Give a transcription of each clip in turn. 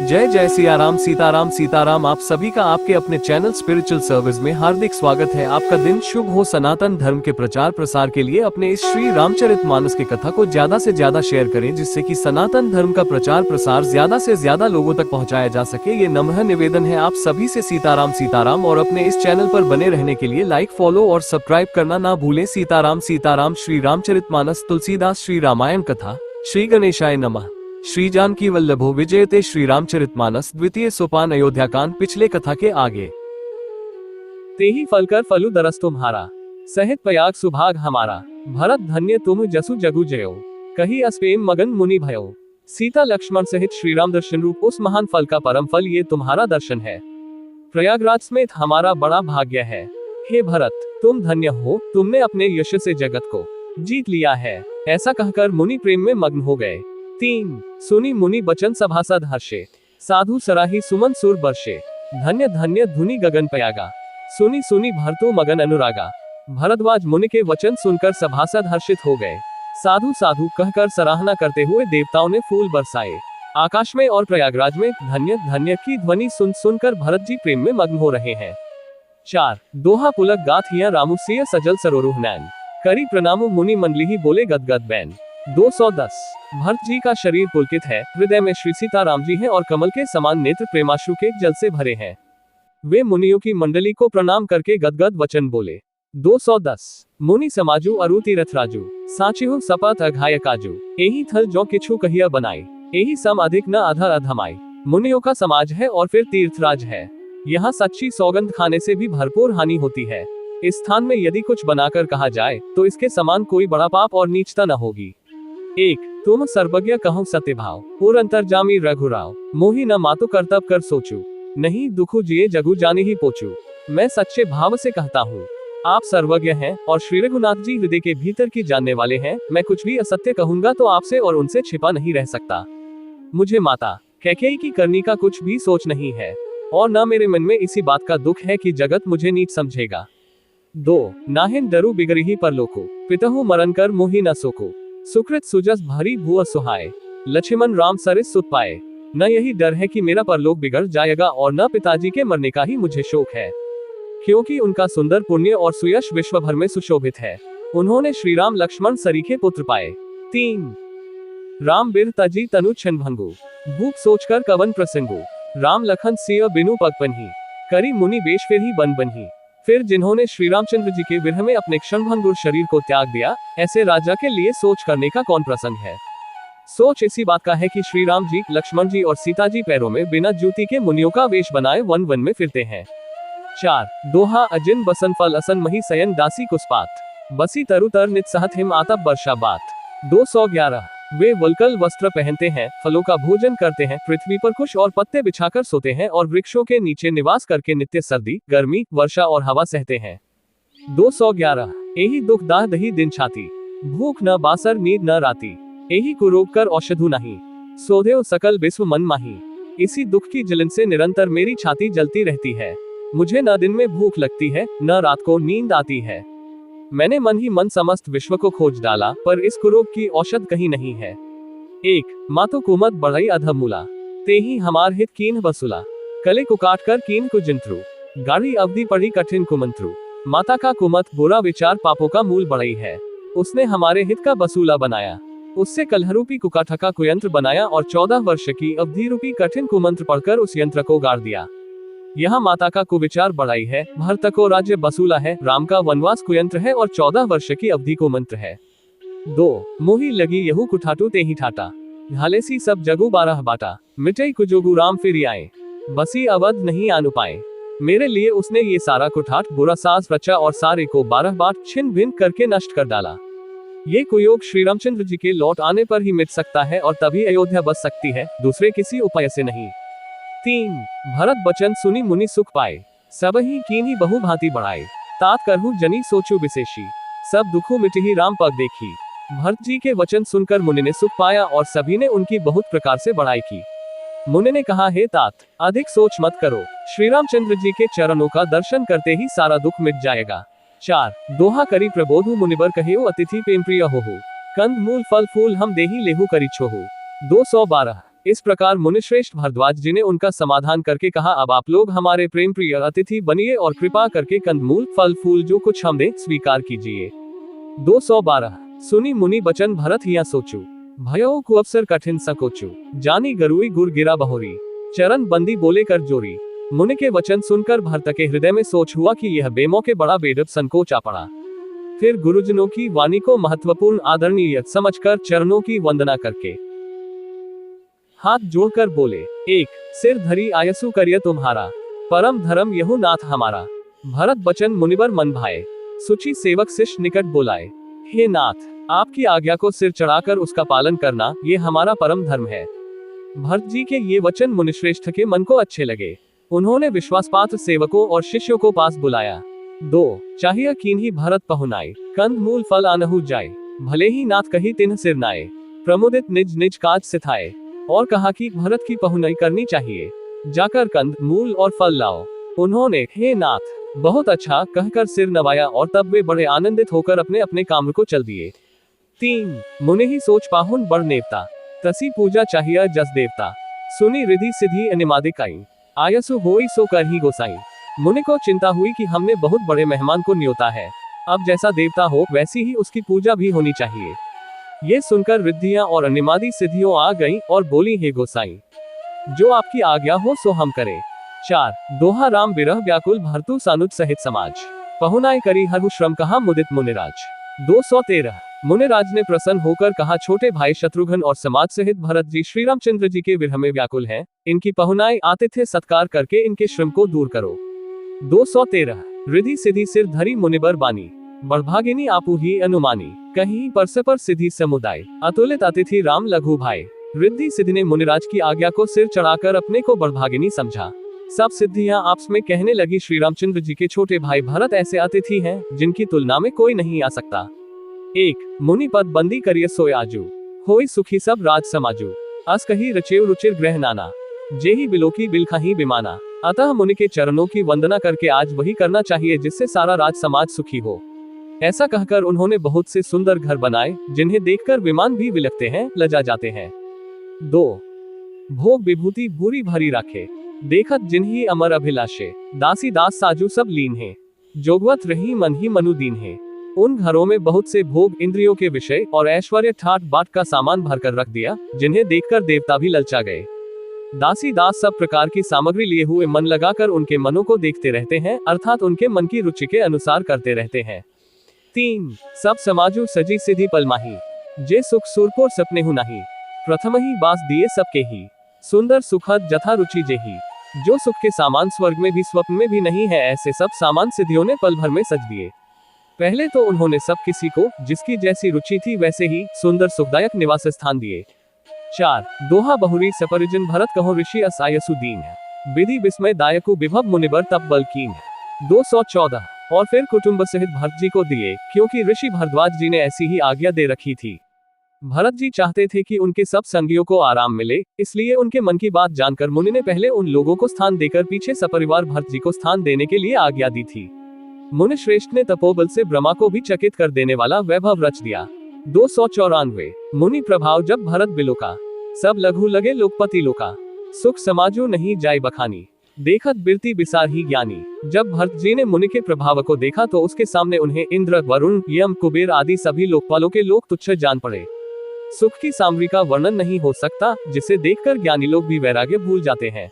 जय जय सियाराम सीताराम सीताराम। आप सभी का आपके अपने चैनल स्पिरिचुअल सर्विस में हार्दिक स्वागत है। आपका दिन शुभ हो। सनातन धर्म के प्रचार प्रसार के लिए अपने इस श्री रामचरितमानस की कथा को ज्यादा से ज्यादा शेयर करें, जिससे कि सनातन धर्म का प्रचार प्रसार ज्यादा से ज्यादा लोगों तक पहुंचाया जा सके। ये नम्र निवेदन है आप सभी से। सीताराम सीताराम। और अपने इस चैनल पर बने रहने के लिए लाइक, फॉलो और सब्सक्राइब करना ना भूलें। सीताराम सीताराम। श्री रामचरितमानस तुलसीदास श्री रामायण कथा। श्री गणेशाय नमः। श्री जानकी वल्लभो विजयते। श्री रामचरितमानस द्वितीय सोपान अयोध्याकांड। पिछले कथा के आगे। तेहि फलकर फलु दरस तुम्हारा, सहित पयाग सुभाग हमारा। भरत धन्य तुम जसु जगु जयो, कही अस्पेम मगन मुनि भयो। सीता लक्ष्मण सहित श्री राम दर्शन रूप उस महान फल का परम फल ये तुम्हारा दर्शन है। प्रयागराज समेत हमारा बड़ा भाग्य है। हे भरत, तुम धन्य हो, तुमने अपने यश से जगत को जीत लिया है। ऐसा कहकर मुनि प्रेम में मग्न हो गए। 3 सुनी मुनि बचन सभासद हर्षे, साधु सराही सुमन सुर बर्षे। धन्य धन्य धुनि गगन पयागा, सुनी सुनी भरतो मगन अनुरागा। भरद्वाज मुनि के वचन सुनकर सभासद हर्षित हो गए। साधु साधु कहकर सराहना करते हुए देवताओं ने फूल बरसाए। आकाश में और प्रयागराज में धन्य धन्य की ध्वनि सुन सुनकर भरत जी प्रेम में मग्न हो रहे हैं। 4 दोहा पुलक गाथ हिया रामु सिय सजल सरोरुह नैन, करी प्रणामु मुनि मंडली बोले गदगद बैन। 210 भरत जी का शरीर पुलकित है, हृदय में श्री सीताराम जी हैं और कमल के समान नेत्र प्रेमाश्रु के जल से भरे हैं। वे मुनियों की मंडली को प्रणाम करके गदगद वचन बोले। 210 मुनि समाजु अरु तीरथ राजू, साचिहु सपत अघाय काजू। एही थल जो किछु कहिया बनाई, एही सम अधिक न अधर अधमाई। मुनियों का समाज है और फिर तीर्थराज है। यहाँ सच्ची सौगंध खाने से भी भरपूर हानि होती है। इस स्थान में यदि कुछ बनाकर कहा जाए तो इसके समान कोई बड़ा पाप और नीचता न होगी। 1 तुम सर्वज्ञ कहूँ सत्यभाव, पूर अंतर्जामी रघुराव। मोहि न मातु कर्तव्य कर सोचू, नहीं दुखु जिए जगु जाने ही पोचू। मैं सच्चे भाव से कहता हूँ, आप सर्वज्ञ हैं और श्री रघुनाथ जी हृदय के भीतर की जानने वाले हैं। मैं कुछ भी असत्य कहूंगा तो आपसे और उनसे छिपा नहीं रह सकता। मुझे माता कैकेयी की करनी का कुछ भी सोच नहीं है, और न मेरे मन में इसी बात का दुख है कि जगत मुझे नीच समझेगा। 2 नाहिन डरू बिगड़ही परलोको, पितहु मरण कर मोहि न सोको। सुकृत सुजस भरी भुअ सुहाए, लक्ष्मण राम सरिस सुत पाए। न यही डर है कि मेरा परलोक बिगड़ जाएगा और न पिताजी के मरने का ही मुझे शोक है, क्योंकि उनका सुंदर पुण्य और सुयश विश्व भर में सुशोभित है। उन्होंने श्री राम लक्ष्मण सरीखे पुत्र पाए। 3 राम बिर तजी तनु छन भंगु, भूख सोचकर कवन प्रसंगु। राम लखन सिय बिनु पगपन्ही, करी मुनि बेश फिर ही बन बन्ही। फिर जिन्होंने श्री रामचंद्र जी के विरह में अपने क्षणभंगुर शरीर को त्याग दिया, ऐसे राजा के लिए सोच करने का कौन प्रसंग है। सोच इसी बात का है कि श्री राम जी, लक्ष्मण जी और सीता जी पैरों में बिना जूती के मुनियों का वेश बनाए वन वन में फिरते हैं। 4 दोहा अजिन बसन फल असन मही सयन दासी कुस्पात, बसी तरु तर नित सहत हिम आतप वर्षा बात। 211 वे वल्कल वस्त्र पहनते हैं, फलों का भोजन करते हैं, पृथ्वी पर कुश और पत्ते बिछाकर सोते हैं और वृक्षों के नीचे निवास करके नित्य सर्दी, गर्मी, वर्षा और हवा सहते हैं। 211 एही दुख दाह दही दिन छाती, भूख न बासर नींद न राती। एही कुरोग कर औषधु नहीं, सोधेव सकल विश्व मन माही। इसी दुख की जलन से निरंतर मेरी छाती जलती रहती है। मुझे न दिन में भूख लगती है, न रात को नींद आती है। मैंने मन ही मन समस्त विश्व को खोज डाला, पर इस कुरोग की औषध कहीं नहीं है। 1 मातो कुमत बढ़ई अधमूला, तेही हमार हित कीन बसुला। कले को काट कर कीन को जिंत्रु, गाढ़ी अवधि पड़ी कठिन कुमंत्रु। माता का कुमत बुरा विचार पापों का मूल बढ़ई है। उसने हमारे हित का बसूला बनाया, उससे कलहरूपी कुकाठा का कुयंत्र बनाया और 14 वर्ष की अवधि रूपी कठिन कुमंत्र पढ़कर उस यंत्र को गाड़ दिया। यहाँ माता का कुविचार बढ़ाई है, भरत को राज्य बसूला है, राम का वनवास कुयंत्र है और 14 वर्ष की अवधि को मंत्र है। 2 मोही लगी यहू कुठाटू ते ही ठाटा, घालेसी सब जगू 12 बाटा। मिटई कुजोगु राम फिर आए, बसी अवध नहीं आनु पाए। मेरे लिए उसने ये सारा कुठाट बुरा साज रचा और सारे को 12 बार छिन्न भिन्न करके नष्ट कर डाला। ये कुयोग श्री रामचंद्र जी के लौट आने पर ही मिट सकता है और तभी अयोध्या बस सकती है, दूसरे किसी उपाय से नहीं। 3 भरत बचन सुनी मुनि सुख पाए, सब ही कीन्ही बहु भांति बढ़ाए। तात करहु जनी सोचु विशेषी, सब दुखु मिटही राम पग देखी। भरत जी के वचन सुनकर मुनि ने सुख पाया और सभी ने उनकी बहुत प्रकार से बढ़ाई की। मुनि ने कहा, हे तात, अधिक सोच मत करो, श्री रामचंद्र जी के चरणों का दर्शन करते ही सारा दुख मिट जाएगा। 4 दोहा करी प्रबोधु मुनिबर कहेउ अतिथि प्रेम प्रिय होहु, कंद मूल फल फूल हम देही लेहु करी छोहु। 212 इस प्रकार मुनिश्रेष्ठ भरद्वाज जी ने उनका समाधान करके कहा, अब आप लोग हमारे प्रेम प्रिय अतिथि बनिए और कृपा करके कंदमूल फल फूल जो कुछ हम दें स्वीकार कीजिए। 212 सुनी मुनि बचन भरत हिया सोचू, भयो कुअवसर कठिन सकोचू, जानी गरुई गुर गिरा बहोरी, चरण बंदी बोले कर जोरी। मुनि के वचन सुनकर भरत के हृदय में सोच हुआ कि यह बेमौके बड़ा बेडब संकोच आ पड़ा। फिर गुरुजनों की वाणी को महत्वपूर्ण आदरणीय समझकर चरणों की वंदना करके हाथ जोड़कर बोले, एक सिर धरी आयसु करिय तुम्हारा, परम धर्म यहु नाथ हमारा। भरत बचन मुनिवर मन भाए, सुचि सेवक शिष्य निकट बोलाए, हे नाथ, आपकी आज्ञा को सिर चढ़ाकर उसका पालन करना ये हमारा परम धर्म है। भरत जी के ये वचन मुनिश्रेष्ठ के मन को अच्छे लगे। उन्होंने विश्वासपात्र सेवकों और शिष्यों को पास बुलाया। 2 चाहिए कीन्ही भरत पहुनाए, कंद मूल फल आनहु जाए, भले ही नाथ कही तिन्ह सिर नाए, प्रमुदित निज निज काज सिथाए। और कहा कि भरत की पहुनाई करनी चाहिए, जाकर कंद मूल और फल लाओ। उन्होंने हे नाथ बहुत अच्छा कहकर सिर नवाया और तब वे बड़े आनंदित होकर अपने अपने काम को चल दिए। 3 मुनि ही सोच पाहुन बड़ नेवता, तसी पूजा चाहिए जस देवता, सुनी रिधि सिद्धि अनिमादिकाई, आयसु होई सो कर ही गोसाई। मुनि को चिंता हुई कि हमने बहुत बड़े मेहमान को न्योता है, अब जैसा देवता हो वैसी ही उसकी पूजा भी होनी चाहिए। ये सुनकर रिद्धियां और अनिमादी सिद्धियों आ गईं और बोली, हे गोसाई, जो आपकी आज्ञा हो सो हम करें। 4 दोहा राम बिरह व्याकुल भरतु सानुज सहित समाज, पहुनाए करी हरहु श्रम कहा मुदित मुनिराज। 213 मुनिराज ने प्रसन्न होकर कहा, छोटे भाई शत्रुघ्न और समाज सहित भरत जी श्री रामचंद्र जी के विरह में व्याकुल हैं, इनकी पहुनाए आतिथ्य सत्कार करके इनके श्रम को दूर करो। 213 रिधि सिद्धि सिर धरी मुनिबर बानी, बड़भागिनी आपू ही अनुमानी, कहीं परस्पर सिद्धि समुदाय, अतुलित अतिथि राम लघु भाई। रिद्धि सिद्धि ने मुनिराज की आज्ञा को सिर चढ़ाकर अपने को बड़भागिनी समझा। सब सिद्धियां आपस में कहने लगी, श्री रामचंद्र जी के छोटे भाई भरत ऐसे अतिथि हैं जिनकी तुलना में कोई नहीं आ सकता। 1 मुनि पद बंदी करिय सोय आजू, होई सुखी सब राज समाजू, अस कही रचेव रुचिर ग्रह नाना, जेहि बिलोकी बिलखही बिमाना। अतः मुनि के चरणों की वंदना करके आज वही करना चाहिए जिससे सारा राज समाज सुखी हो। ऐसा कहकर उन्होंने बहुत से सुंदर घर बनाए जिन्हें देखकर विमान भी विलखते हैं, लजा जाते हैं। 2 भोग विभूति भूरी भरी राखे, देखत जिन्ही अमर अभिलाषे, दासी दास साजू सब लीन है, जोगवत रही मन ही मनु दीन है। उन घरों में बहुत से भोग इंद्रियों के विषय और ऐश्वर्य ठाट बाट का सामान भरकर रख दिया, जिन्हें देखकर देवता भी ललचा गए। दासी दास सब प्रकार की सामग्री लिए हुए मन लगाकर उनके मनों को देखते रहते हैं, अर्थात उनके मन की रुचि के अनुसार करते रहते हैं। 3 सब समाजु सजी सिद्धि पलमाही, जे सुख सुरपुर सपने हु नहीं, प्रथम ही बास दिए सबके ही, सुंदर सुखद जथा रुचि जेही। जो सुख के सामान स्वर्ग में भी स्वप्न में भी नहीं है, ऐसे सब सामान सिद्धियों ने पल भर में सज दिए। पहले तो उन्होंने सब किसी को जिसकी जैसी रुचि थी वैसे ही सुंदर सुखदायक निवास स्थान दिए। 4 दोहा बहुरी सपरिजन भरत कहो ऋषि असायसु दीन है, विधि विस्मय दायकु विभव मुनिबर तप बलकीन है। 214 और फिर कुटुंब सहित भरत जी को दिए, क्योंकि ऋषि भरद्वाज जी ने ऐसी ही आज्ञा दे रखी थी। भरत जी चाहते थे कि उनके सब संगियों को आराम मिले, इसलिए उनके मन की बात जानकर मुनि ने पहले उन लोगों को स्थान देकर पीछे सपरिवार भरत जी को स्थान देने के लिए आज्ञा दी थी। मुनि श्रेष्ठ ने तपोबल से ब्रह्मा को भी चकित कर देने वाला वैभव रच दिया। 294 मुनि प्रभाव जब भरत बिलोका, सब लघु लगे लोकपति लोका, सुख समाजू नहीं जाय बखानी, देखत बिरती बिसार ही ज्ञानी। जब भरत जी ने मुनि के प्रभाव को देखा तो उसके सामने उन्हें इंद्र वरुण यम कुबेर आदि सभी लोकपालों के लोग तुच्छ जान पड़े। सुख की सामग्री का वर्णन नहीं हो सकता, जिसे देखकर ज्ञानी लोग भी वैराग्य भूल जाते हैं।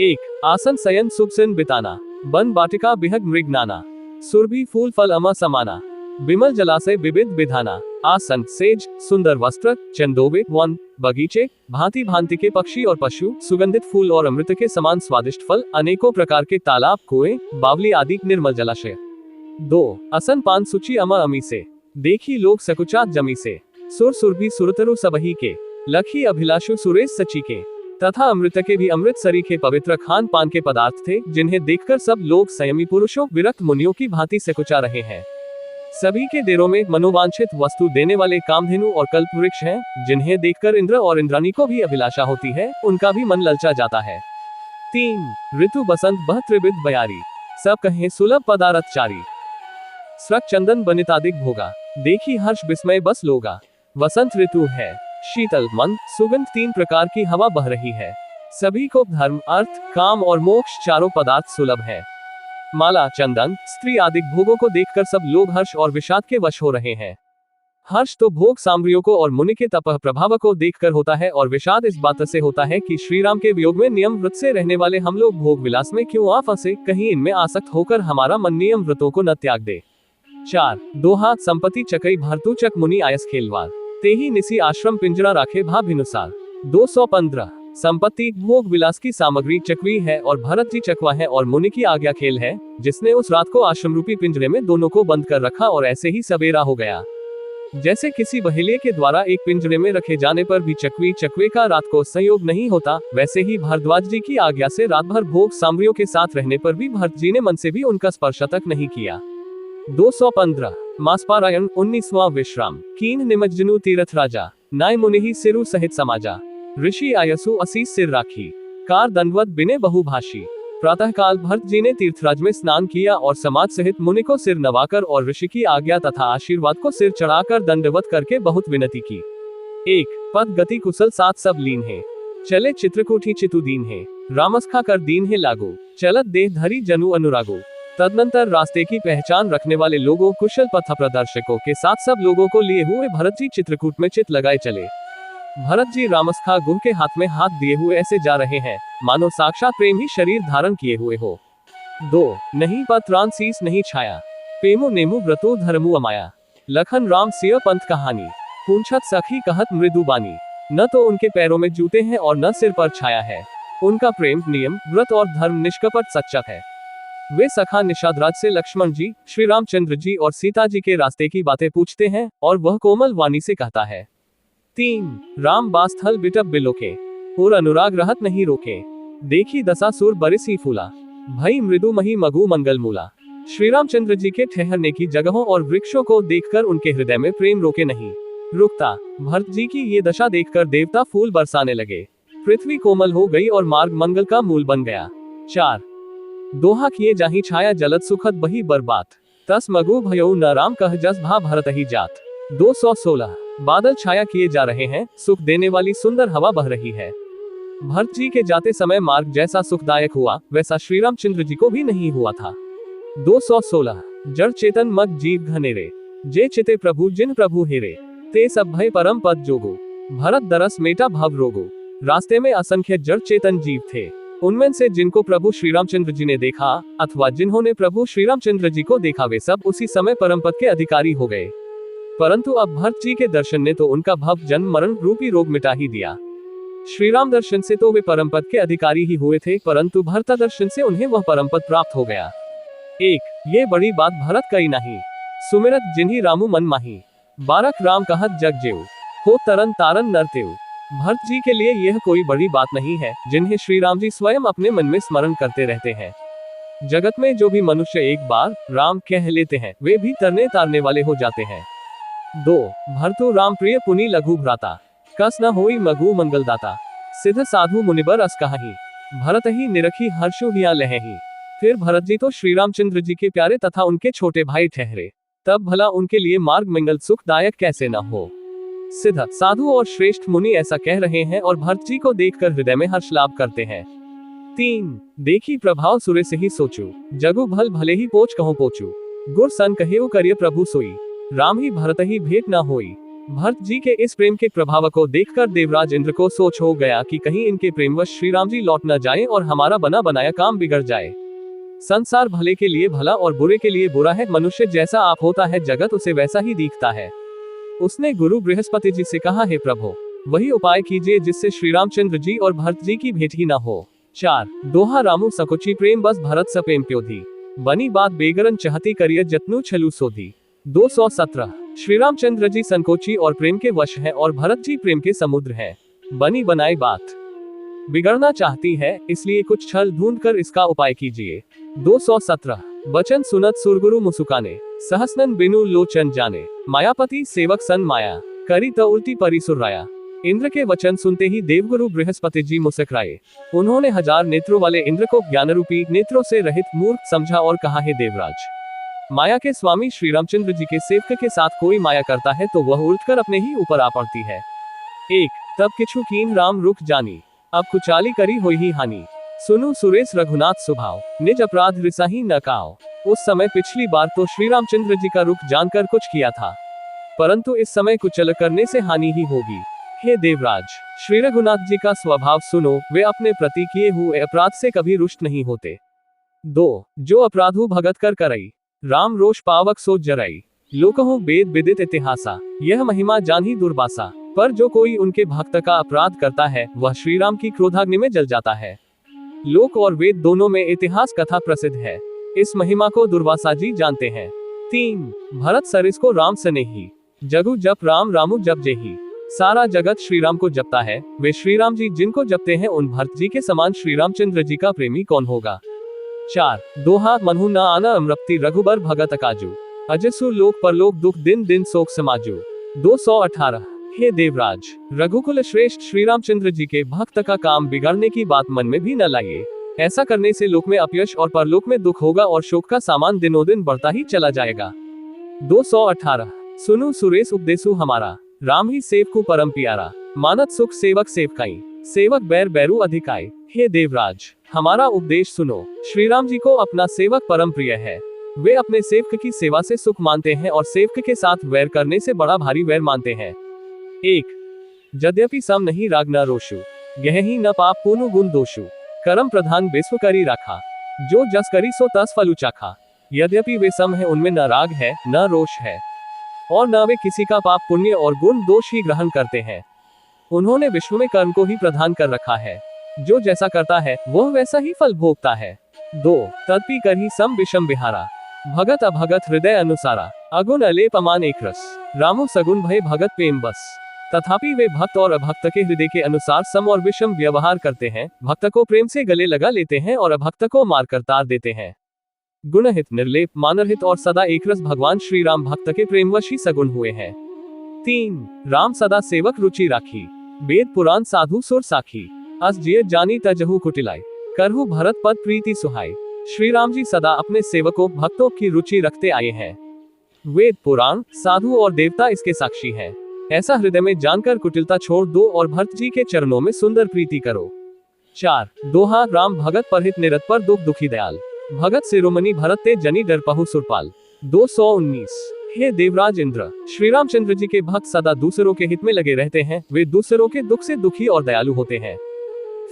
1 आसन शयन सुबसिन बिताना, वन बाटिका बिहग मृग नाना, सुरभि फूल फल अमा समाना, बिमल जलाशय विविध विधाना। आसन सेज, सुंदर वस्त्र, चंदोबे, वन, बगीचे, भांति भांति के पक्षी और पशु, सुगंधित फूल और अमृत के समान स्वादिष्ट फल, अनेकों प्रकार के तालाब, कुएं, बावली आदि निर्मल जलाशय। 2 असन पान सुचि अमा अमी से, देखी लोग सकुचात जमी से, सुर सुरभि सुरतरु सबही के, लखी अभिलाषु सुरेश सची के। तथा अमृत के भी अमृत सरीखे पवित्र खान पान के पदार्थ थे, जिन्हें देखकर सब लोग संयमी पुरुषों विरक्त मुनियों की भांति सकुचा रहे हैं। सभी के देरों में मनोवांछित वस्तु देने वाले कामधेनु और कल्प वृक्ष हैं, जिन्हें देखकर इंद्र और इंद्राणी को भी अभिलाषा होती है, उनका भी मन ललचा जाता है। 3 ऋतु बसंत बह त्रिविध बयारी, सब कहें सुलभ पदारथ चारी, स्रक चंदन बनितादिक भोगा, देखी हर्ष विस्मय बस लोगा। वसंत ऋतु है, शीतल, मंद, सुगंध 3 प्रकार की हवा बह रही है। सभी को धर्म, अर्थ, काम और मोक्ष चारों पदार्थ सुलभ है। माला, चंदन, स्त्री आदि भोगों को देखकर सब लोग हर्ष और विषाद के वश हो रहे हैं। हर्ष तो भोग सामग्रियों को और मुनि के तपह प्रभाव को देखकर होता है, और विषाद इस बात से होता है कि श्री राम के वियोग में नियम व्रत से रहने वाले हम लोग भोग विलास में क्यों आ फंसे, कहीं इनमें आसक्त होकर हमारा मन नियम व्रतों को न त्याग दे। 4 दोहा, संपत्ति चकई भरतु चक मुनि आयस खेलवार, तेही निसी आश्रम पिंजरा राखे भा भिनुसार। 215 संपत्ति भोग विलास की सामग्री चकवी है और भरत जी चकवा है और मुनि की आज्ञा खेल है, जिसने उस रात को आश्रम रूपी पिंजरे में दोनों को बंद कर रखा और ऐसे ही सवेरा हो गया। जैसे किसी बहेलिये के द्वारा एक पिंजरे में रखे जाने पर भी चकवी चकवे का रात को संयोग नहीं होता, वैसे ही भारद्वाज जी की आज्ञा से रात भर भोग सामग्रियों के साथ रहने पर भी भरत जी ने मन से भी उनका स्पर्श तक नहीं किया। 215 मासपारायण 19वां विश्राम, कीन निमज्जनु तीर्थ राजा, नाय मुनि सिरु सहित समाजा, ऋषि आयसु असीस सिर राखी, कार दंडवत बिने बहुभाषी। प्रातः काल भरत जी ने तीर्थराज में स्नान किया और समाज सहित मुनि को सिर नवाकर और ऋषि की आज्ञा तथा आशीर्वाद को सिर चढ़ाकर दंडवत करके बहुत विनती की। 1 पद गति कुशल 7 सब लीन है, चले चित्रकूटी चितुदीन है, रामस्खा कर दीन है लागू, चलत देह धरी जनु अनुरागो। तदनंतर रास्ते की पहचान रखने वाले लोगों, कुशल पथ प्रदर्शकों के साथ सब लोगों को लिए हुए भरत जी चित्रकूट में चित लगाए चले। भरत जी रामस्खा गुह के हाथ में हाथ दिए हुए ऐसे जा रहे हैं, मानो साक्षात प्रेम ही शरीर धारण किए हुए हो। 2 नहीं पत्रान शीस नहीं छाया, पेमु नेमु व्रतो धर्मु अमाया, लखन राम सिय पंथ कहानी, पूंछत सखी कहत मृदु बानी। न तो उनके पैरों में जूते हैं और न सिर पर छाया है, उनका प्रेम, नियम, व्रत और धर्म निष्कपट सच्चा है। वे सखा निषादराज से लक्ष्मण जी, श्री रामचंद्र जी और सीता जी के रास्ते की बातें पूछते हैं, और वह कोमल वाणी से कहता है। 3 राम बास्थल बिटप बिलोके, और अनुराग रहत नहीं रोके, देखी दशा सुर बरिस ही फूला, भई मृदु मही मगु मंगल मूला। श्री रामचंद्र जी के ठहरने की जगहों और वृक्षों को देखकर उनके हृदय में प्रेम रोके नहीं रुकता। भरत जी की ये दशा देखकर देवता फूल बरसाने लगे, पृथ्वी कोमल हो गई और मार्ग मंगल का मूल बन गया। 4 दोहा किए जाही छाया जलत सुखद बही बरबात, तस मगु भयो न राम कह जस भा भरत ही जात। 216 बादल छाया किए जा रहे हैं, सुख देने वाली सुंदर हवा बह रही है। भरत जी के जाते समय मार्ग जैसा सुखदायक हुआ, वैसा श्री रामचंद्र जी को भी नहीं हुआ था। 216 जड़ चेतन मग जीव घनेरे, जे चिते प्रभु जिन प्रभु हेरे, ते सब भय परम पद जोगो, भरत दरस मेटा भव रोगो। रास्ते में असंख्य जड़ चेतन जीव थे, उनमें से जिनको प्रभु श्री रामचंद्र जी ने देखा अथवा जिन्होंने प्रभु श्री रामचंद्र जी को देखा, वे सब उसी समय परम पद के अधिकारी हो गए। परंतु अब भरत जी के दर्शन ने तो उनका भव जन्म मरण रूपी रोग मिटा ही दिया। श्री राम दर्शन से तो वे परम पद के अधिकारी ही हुए थे, परंतु भरत दर्शन से उन्हें वह परम पद प्राप्त हो गया। 1 ये बड़ी बात भरत कही नहीं, सुमिरत जिन्ही रामु मन माही, बारक राम कहत जग जेऊ, हो तरन तारन नर तेऊ। भरत जी के लिए यह कोई बड़ी बात नहीं है, जिन्हें श्री राम जी स्वयं अपने मन में स्मरण करते रहते हैं। जगत में जो भी मनुष्य एक बार राम कह लेते हैं, वे भी तरने तारने वाले हो जाते हैं। 2 भरतु राम प्रिय पुनि लघु भ्राता, कस न होई मगु मंगलदाता, सिद्ध साधु मुनिबर अस कहाही, भरत ही निरखी हर्षु हिया लहही। फिर भरत जी तो श्री रामचंद्र जी के प्यारे तथा उनके छोटे भाई ठहरे, तब भला उनके लिए मार्ग मंगल सुखदायक कैसे न हो। सिद्ध साधु और श्रेष्ठ मुनि ऐसा कह रहे हैं और भरत जी को देखकर हृदय में हर्ष लाभ करते हैं। 3 देखी प्रभाव सुरे से ही सोचू, जगु भल भले ही पोच कहो पोचू, गुर सन कहेउ करिय प्रभु सोई, राम ही भरत ही भेंट ना होई। भरत जी के इस प्रेम के प्रभाव को देखकर देवराज इंद्र को सोच हो गया कि कहीं इनके प्रेमवश श्री राम जी लौट न जाएं और हमारा बना बनाया काम बिगड़ जाए। संसार भले के लिए भला और बुरे के लिए बुरा है, मनुष्य जैसा आप होता है जगत उसे वैसा ही दिखता है। उसने गुरु बृहस्पति जी से कहा, हे प्रभु वही उपाय कीजिए जिससे श्री रामचंद्र जी और भरत जी की भेंट ही न हो। 4 दोहा रामु सकुची प्रेम बस भरत सपेम प्योधी, बनी बात बेगरन चाहती करिय जतनु छलू सोधी। 217 श्री रामचंद्र जी संकोची और प्रेम के वश हैं और भरत जी प्रेम के समुद्र हैं, बनी बनाई बात बिगड़ना चाहती है, इसलिए कुछ छल ढूंढ कर इसका उपाय कीजिए। 217 बचन सुनत सुरगुरु मुसुकाने, सहसनन बिनु लोचन जाने, मायापति सेवक सन माया, करी त उल्टी परिसुर राया। इंद्र के वचन सुनते ही देवगुरु बृहस्पति जी मुस्कुराए। उन्होंने 1000 नेत्रों वाले इंद्र को ज्ञानरूपी नेत्रों से रहित मूर्ख समझा और कहा, हे देवराज, माया के स्वामी श्री रामचंद्र जी के सेवक के साथ कोई माया करता है तो वह उलटकर अपने ही ऊपर आ पड़ती है। एक तब किछु कीन राम रुख जानी, अब कुचाली करी होई ही हानि। सुनु सुरेश रघुनाथ स्वभाव, निज अपराध रिसाही न काओ। उस समय पिछली बार तो श्री रामचंद्र जी का रुख जानकर कुछ किया था, परंतु इस समय कुचल करने से हानि ही होगी। हे देवराज, श्री रघुनाथ जी का स्वभाव सुनो, वे अपने प्रति किए हुए अपराध से कभी रुष्ट नहीं होते। 2 जो अपराधु भगत कर करई, राम रोष पावक सो जरई। लोकहु वेद विदित इतिहासा, यह महिमा जान ही दुर्बासा। पर जो कोई उनके भक्त का अपराध करता है, वह श्री राम की क्रोधाग्नि में जल जाता है। लोक और वेद दोनों में इतिहास कथा प्रसिद्ध है, इस महिमा को दुर्वासा जी जानते हैं। 3 भरत सरिस को राम स्नेही, जगु जप राम रामु जप जेही। सारा जगत श्री राम को जपता है, वे श्री राम जी जिनको जपते हैं, उन भरत जी के समान श्री रामचंद्र जी का प्रेमी कौन होगा। 4 दोहा मनहु न आना अमृप्ति रघुबर भगत काजू, अजसु लोक परलोक दुख दिन दिन शोक समाजू। 218 हे देवराज, रघुकुल श्रेष्ठ श्री रामचंद्र जी के भक्त का काम बिगाड़ने की बात मन में भी न लाइए। ऐसा करने से लोक में अपयश और परलोक में दुख होगा और शोक का सामान दिनों दिन बढ़ता ही चला जाएगा। 218 सुनु सुरेश उपदेशु हमारा, राम ही सेवकु परम प्यारा। मानत सुख सेवक सेवकाई, सेवक बैर बैरु अधिकाई। हे देवराज, हमारा उपदेश सुनो। श्री राम जी को अपना सेवक परम प्रिय है। वे अपने सेवक की सेवा से सुख मानते हैं और सेवक के साथ वैर करने से बड़ा भारी वैर मानते हैं। 1 यद्यपि सम नहीं राग न रोषु, गहही न पाप पुनु गुण दोषु। कर्म प्रधान विश्व करी राखा, जो जस करी सो तस फलु चाखा। यद्यपि वे सम है, उनमें न राग है न रोष है, और न वे किसी का पाप पुण्य और गुण दोष ही ग्रहण करते हैं। उन्होंने विश्व में कर्म को ही प्रधान कर रखा है, जो जैसा करता है वह वैसा ही फल भोगता है। 2 तदपि करही सम विषम विहारा, भगत अभगत हृदय अनुसारा। अगुण अलेप अमान एक रस, रामु सगुण भय भगत प्रेम बस। तथापि वे भक्त और अभक्त के हृदय के अनुसार सम और विषम व्यवहार करते हैं। भक्त को प्रेम से गले लगा लेते हैं और अभक्त को मारकर तार देते हैं। गुणहित निर्लेप मानरहित और सदा एकरस भगवान श्री राम भक्त के प्रेमवश ही सगुण हुए हैं। 3 राम सदा सेवक रुचि राखी, वेद पुराण साधु सुर साखी। अस जिय जानी तजहु कुटिलाई, करहु भरत पद प्रीति सुहाई। श्री राम जी सदा अपने सेवकों भक्तों की रुचि रखते आए हैं। वेद पुराण साधु और देवता इसके साक्षी हैं। ऐसा हृदय में जानकर कुटिलता छोड़ दो और भरत जी के चरणों में सुंदर प्रीति करो। 4 दोहा राम भगत परहित निरत पर दुख दुखी दयाल, भगत शिरोमणि भरत ते जनी डर पहु सुरपाल। 219 हे देवराज इंद्र, श्री रामचंद्र जी के भक्त सदा दूसरों के हित में लगे रहते हैं। वे दूसरों के दुख से दुखी और दयालु होते हैं।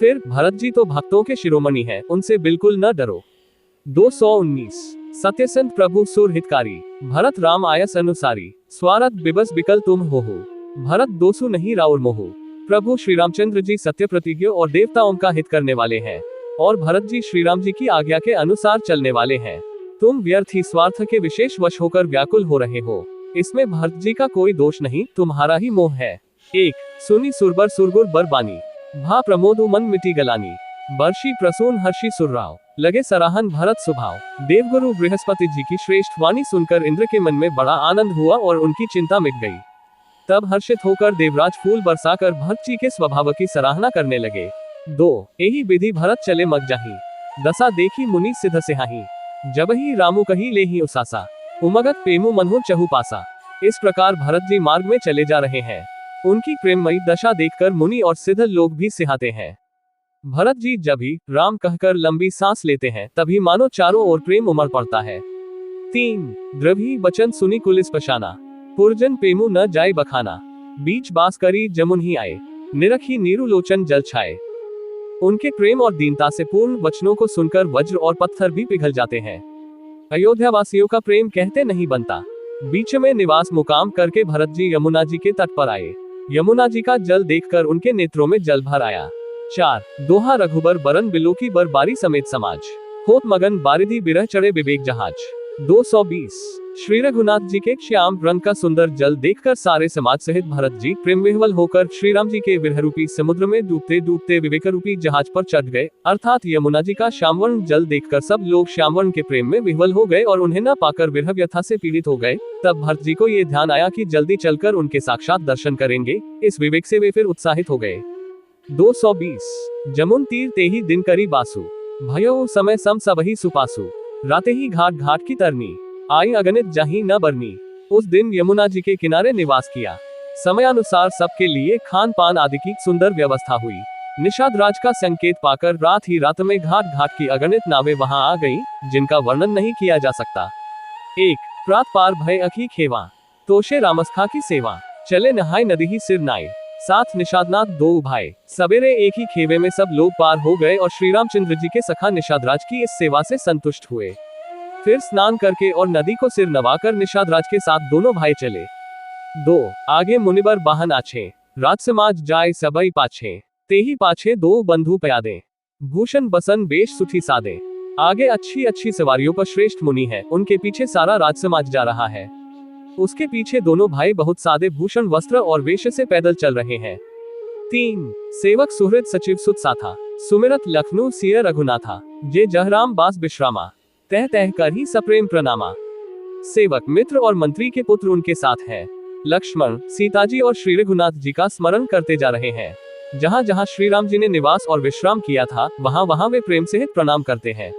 फिर भरत जी तो भक्तों के शिरोमणि हैं, उनसे बिल्कुल न डरो। 219 सत्यसंत प्रभु सुर हितकारी, भरत राम आयस अनुसारी। स्वारथ बिबस बिकल तुम होहु, भरत दोसु नहीं राउर मोहु। प्रभु श्री रामचंद्र जी सत्य प्रतिज्ञ और देवताओं का हित करने वाले हैं, और भरत जी श्री राम जी की आज्ञा के अनुसार चलने वाले हैं। तुम व्यर्थ ही स्वार्थ के विशेष वश होकर व्याकुल हो रहे हो। इसमें भरत जी का कोई दोष नहीं, तुम्हारा ही मोह है। 1 सुनी सुरबर सुरगुर बर बानी, भा प्रमोदु मन मिटी गलानी। बर्षी प्रसून हर्षी सुरराव, लगे सराहन भरत स्वभाव। देवगुरु बृहस्पति जी की श्रेष्ठ वाणी सुनकर इंद्र के मन में बड़ा आनंद हुआ और उनकी चिंता मिट गई। तब हर्षित होकर देवराज फूल बरसाकर भरत जी के स्वभाव की सराहना करने लगे। 2 एही विधि भरत चले मग जाही, दशा देखी मुनि सिद्ध सिहाही। जब ही रामु कही ले ही उसासा, उमगत प्रेमु मनहु चहु पासा। इस प्रकार भरत जी मार्ग में चले जा रहे हैं। उनकी प्रेममयी दशा देखकर मुनि और सिद्ध लोग भी सिहाते हैं। भरत जी जब ही राम कहकर लंबी सांस लेते हैं, तभी मानो चारों ओर प्रेम उमड़ पड़ता है। 3 द्रवी वचन सुनी कुलिस पशाना, पुरजन पेमु न जाय बखाना। बीच बास करी जमुन ही आए, निरखी नीरु लोचन जल छाए। उनके प्रेम और दीनता से पूर्ण वचनों को सुनकर वज्र और पत्थर भी पिघल जाते हैं। अयोध्या वासियों का प्रेम कहते नहीं बनता। बीच में निवास मुकाम करके भरत जी यमुना जी के तट पर आए। यमुना जी का जल देखकर उनके नेत्रों में जल भर आया। 4 दोहा रघुबर बरन बिलो की बर बारी समेत समाज, होत मगन बारिधि बिरह चढ़े विवेक जहाज। 220 श्री रघुनाथ जी के श्याम रंग का सुंदर जल देखकर सारे समाज सहित भरत जी प्रेम विह्वल होकर श्री राम जी के विरह रूपी समुद्र में डूबते डूबते विवेक रूपी जहाज पर चढ़ गए। अर्थात यमुना जी का श्यामवर्ण जल देखकर सब लोग श्यामवर्ण के प्रेम में विह्वल हो गए और उन्हें न पाकर विरह व्यथा से पीड़ित हो गए। तब भरत जी को ये ध्यान आया कि जल्दी चलकर उनके साक्षात दर्शन करेंगे। इस विवेक से वे फिर उत्साहित हो गए। 220 जमुन तीर ते ही दिन करी बासु, भयो समय सम सबही सुपासु। राते ही घाट घाट की तरनी, आई अगणित जहीं न बरनी। उस दिन यमुना जी के किनारे निवास किया। समयानुसार सबके लिए खान पान आदि की सुंदर व्यवस्था हुई। निषाद राज का संकेत पाकर रात ही रात में घाट घाट की अगणित नावें वहां आ गईं, जिनका वर्णन नहीं किया जा सकता। एक प्रात पार भय अखी खेवा, तोषे रामस्खा की सेवा, चले नहाय नदी ही सिर नाय, साथ निषादनाथ दो उभाए। सवेरे एक ही खेवे में सब लोग पार हो गए और श्री रामचंद्र जी के सखा निषाद राज की इस सेवा से संतुष्ट हुए। फिर स्नान करके और नदी को सिर नवाकर निषाद राज के साथ दोनों भाई चले। 2 आगे मुनिबर बाहन आछे, राज समाज जाय सबई पाछे, तेही पाछे दो बंधु प्यादे, भूषण बसन बेश सुठी सादे। आगे अच्छी अच्छी सवारियों पर श्रेष्ठ मुनि है, उनके पीछे सारा राज समाज जा रहा है। उसके पीछे दोनों भाई बहुत सादे भूषण वस्त्र और वेश से पैदल चल रहे हैं। 3 सेवक सुहृद सचिव सुत साथा, सुमिरत लखनऊ सिय रघुनाथा, जे जहराम बास विश्रामा, तह तह कर ही सप्रेम प्रणामा। सेवक मित्र और मंत्री के पुत्र उनके साथ हैं। लक्ष्मण सीताजी और श्री रघुनाथ जी का स्मरण करते जा रहे हैं। जहां जहां श्री राम जी ने निवास और विश्राम किया था, वहां वहां वे प्रेम से प्रणाम करते हैं।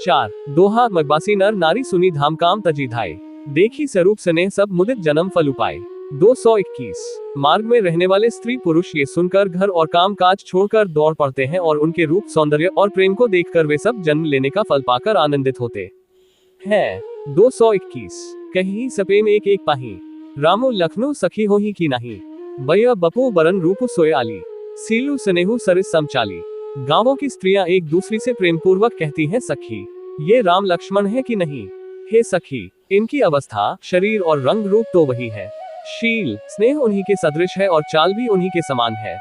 4 दोहा मगबासी नर नारी सुनी धाम काम तजी धाय, देखी स्वरूप स्नेह सब मुदित जन्म फल उपाय। 221 मार्ग में रहने वाले स्त्री पुरुष ये सुनकर घर और काम काज छोड़कर दौड़ पड़ते हैं और उनके रूप सौंदर्य और प्रेम को देखकर वे सब जन्म लेने का फल पाकर आनंदित होते हैं। 221 कहीं सपेम एक एक पाही, रामो लखनऊ सखी हो ही की नहीं, बय बपू बरन रूप सोए आली, सीलू स्नेहु सरिस समचाली। गांवों की स्त्रियां एक दूसरी से प्रेम पूर्वक कहती हैं, सखी ये राम लक्ष्मण है कि नहीं, हे सखी इनकी अवस्था शरीर और रंग रूप तो वही है, शील स्नेह उन्हीं के सदृश है और चाल भी उन्हीं के समान है।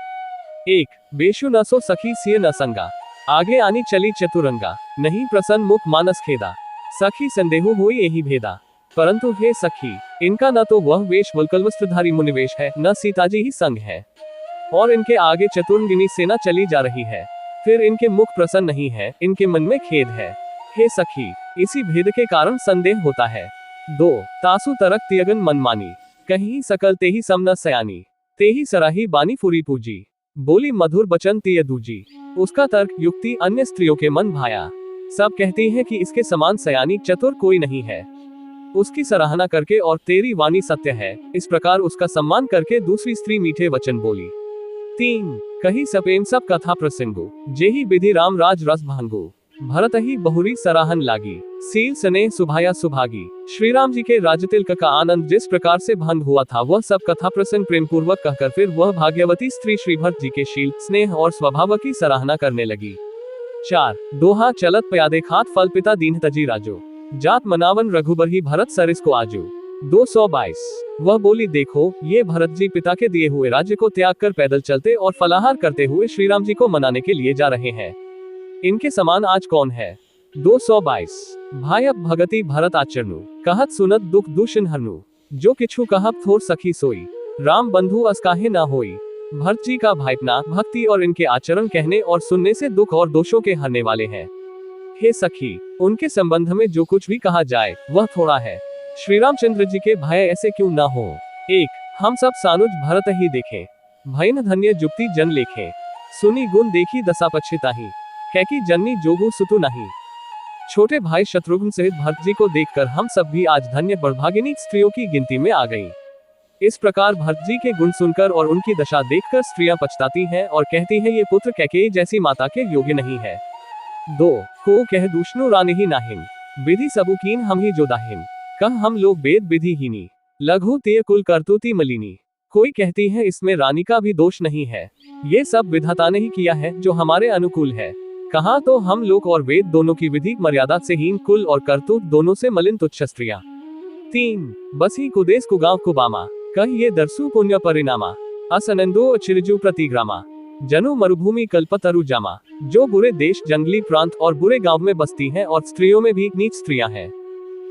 1 बेशु न सो सखी सिय न संगा, आगे आनी चली चतुरंगा, नहीं प्रसन्न मुख मानस खेदा, सखी संदेहु हुई यही भेदा। परंतु हे सखी इनका न तो वह वेश वल्कलवस्त्रधारी मुनिवेश है, न सीताजी ही संग है, और इनके आगे चतुर्गिनी सेना चली जा रही है। फिर इनके मुख प्रसन्न नहीं है, इनके मन में खेद है। हे सखी इसी भेद के कारण संदेह होता है। 2 तासु तरक त्यगन मन मानी, कहीं सकल तेही सम न सयानी, तेही सराही बानी फुरी पूजी, बोली मधुर बचन तिय दूजी। उसका तर्क युक्ति अन्य स्त्रियों के मन भाया। सब कहती हैं कि इसके समान सयानी चतुर कोई नहीं है। उसकी सराहना करके और तेरी वाणी सत्य है, इस प्रकार उसका सम्मान करके दूसरी स्त्री मीठे वचन बोली। 3 कही सपेम सब कथा प्रसंगो, जेही विधि राम राज रस भांगो, भरत ही बहुरी सराहन लागी, सील स्नेह सुभाया सुभागी। श्री राम जी के राजतिलक का आनंद जिस प्रकार से भंग हुआ था, वह सब कथा प्रसंग प्रेम पूर्वक कहकर फिर वह भाग्यवती स्त्री श्री भरत जी के शील स्नेह और स्वभाव की सराहना करने लगी। 4 दोहा चलत प्यादे खात फल पिता दीन तजी राजो, जात मनावन रघुबर ही भरत सरिस को आजो। 222 वह बोली, देखो ये भरत जी पिता के दिए हुए राज्य को त्याग कर पैदल चलते और फलाहार करते हुए श्री राम जी को मनाने के लिए जा रहे हैं, इनके समान आज कौन है। 222 भाई अब भगति भरत आचरणु, कहत सुनत दुख दूषण हरनु, जो किछु कहत थोर सखी सोई, राम बंधु असकाहे ना होई। भरत जी का भाईपना भक्ति और इनके आचरण कहने और सुनने से दुख और दोषों के हरने वाले हैं। हे सखी उनके संबंध में जो कुछ भी कहा जाए वह थोड़ा है। श्री रामचंद्र जी के भाई ऐसे क्यों ना हो। 1 हम सब सानुज भरत ही देखें, भयन धन्य जुक्ति जन लेखें, सुनी गुण देखी दशा पछिताही, कैकी जननी जोगु सुतु नहीं। छोटे भाई शत्रुघ्न सहित भरत जी को देखकर हम सब भी आज धन्य बड़भागिनी स्त्रियों की गिनती में आ गईं। इस प्रकार भरत जी के गुण सुनकर और उनकी दशा देखकर स्त्रियां पछताती हैं और कहती हैं, ये पुत्र कैकेयी जैसी माता के योग्य नहीं है। 2 को कह दूषणु रानी ही नाहिन, विधि सबुकीन हम ही जो दाहिन, कह हम लोग वेद विधि हीनी, लघु तेय कुल करतुती मलिनी। कोई कहती है इसमें रानी का भी दोष नहीं है, ये सब विधाता ने ही किया है जो हमारे अनुकूल है। कहा तो हम लोग और वेद दोनों की विधि मर्यादा से हीन, कुल और करतूत दोनों से मलिन तुच्छ स्त्रियां। 3 बस ही कुदेश कुगांव कुबामा, कह ये दरसु पुण्य परिणामा, असनंदो अचिरजु प्रतिग्रामा, जनु मरुभूमि कल्पतरु जामा। जो बुरे देश जंगली प्रांत और बुरे गांव में बसती हैं और स्त्रियों में भी नीच स्त्रियां हैं,